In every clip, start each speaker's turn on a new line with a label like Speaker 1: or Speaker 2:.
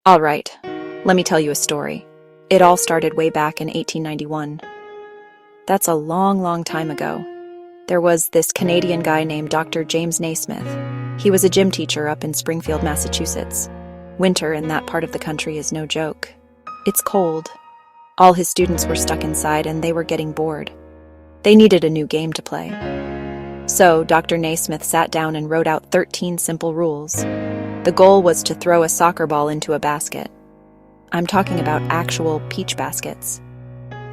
Speaker 1: All right, let me tell you a story. It all started way back in 1891. That's a long, long time ago. There was this Canadian guy named Dr. James Naismith. He was a gym teacher up in Springfield, Massachusetts. Winter in that part of the country is no joke. It's cold. All his students were stuck inside and they were getting bored. They needed a new game to play. So Dr. Naismith sat down and wrote out 13 simple rules. The goal was to throw a soccer ball into a basket. I'm talking about actual peach baskets.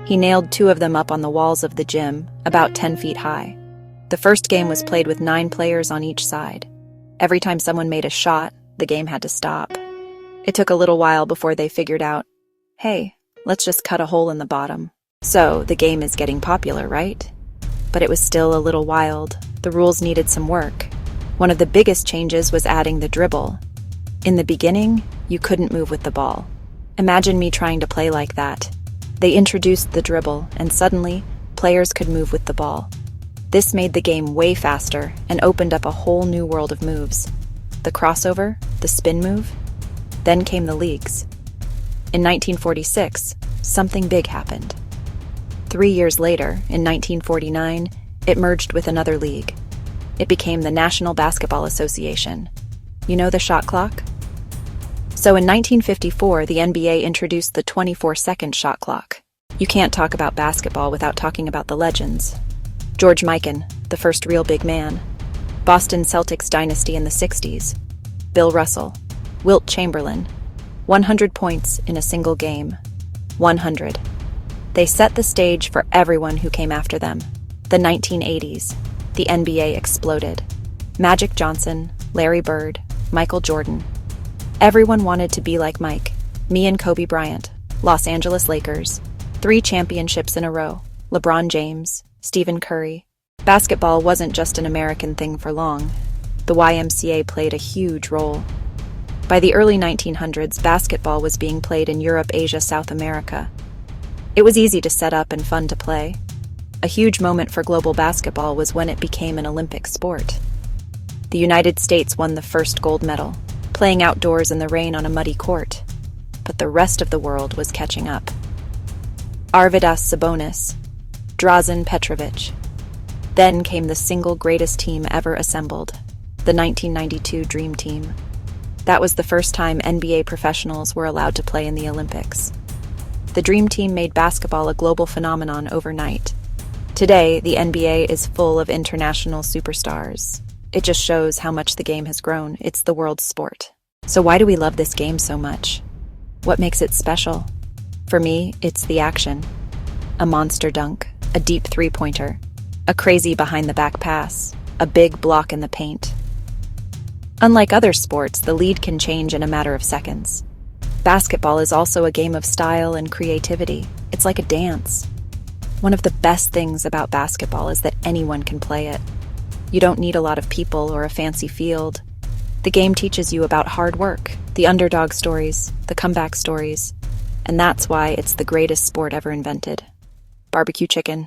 Speaker 1: He nailed 2 of them up on the walls of the gym, about 10 feet high. The first game was played with 9 players on each side. Every time someone made a shot, the game had to stop. It took a little while before they figured out, hey, let's just cut a hole in the bottom. So the game is getting popular, right? But it was still a little wild. The rules needed some work. One of the biggest changes was adding the dribble. In the beginning, you couldn't move with the ball. Imagine me trying to play like that. They introduced the dribble, and suddenly, players could move with the ball. This made the game way faster and opened up a whole new world of moves. The crossover, the spin move. Then came the leagues. In 1946, something big happened. 3 years later, in 1949, it merged with another league. It became the National Basketball Association. You know the shot clock? So in 1954, the NBA introduced the 24-second shot clock. You can't talk about basketball without talking about the legends. George Mikan, the first real big man. Boston Celtics dynasty in the 60s. Bill Russell. Wilt Chamberlain. 100 points in a single game. 100. They set the stage for everyone who came after them. The 1980s. The NBA exploded. Magic Johnson, Larry Bird, Michael Jordan. Everyone wanted to be like Mike. Me and Kobe Bryant. Los Angeles Lakers. 3 championships in a row. LeBron James, Stephen Curry. Basketball wasn't just an American thing for long. The YMCA played a huge role. By the early 1900s, basketball was being played in Europe, Asia, South America. It was easy to set up and fun to play. A huge moment for global basketball was when it became an Olympic sport. The United States won the first gold medal, playing outdoors in the rain on a muddy court. But the rest of the world was catching up. Arvydas Sabonis, Drazen Petrovic. Then came the single greatest team ever assembled, the 1992 Dream Team. That was the first time NBA professionals were allowed to play in the Olympics. The Dream Team made basketball a global phenomenon overnight. Today, the NBA is full of international superstars. It just shows how much the game has grown. It's the world's sport. So why do we love this game so much? What makes it special? For me, it's the action. A monster dunk, a deep three-pointer, a crazy behind-the-back pass, a big block in the paint. Unlike other sports, the lead can change in a matter of seconds. Basketball is also a game of style and creativity. It's like a dance. One of the best things about basketball is that anyone can play it. You don't need a lot of people or a fancy field. The game teaches you about hard work, the underdog stories, the comeback stories, and that's why it's the greatest sport ever invented. Barbecue chicken.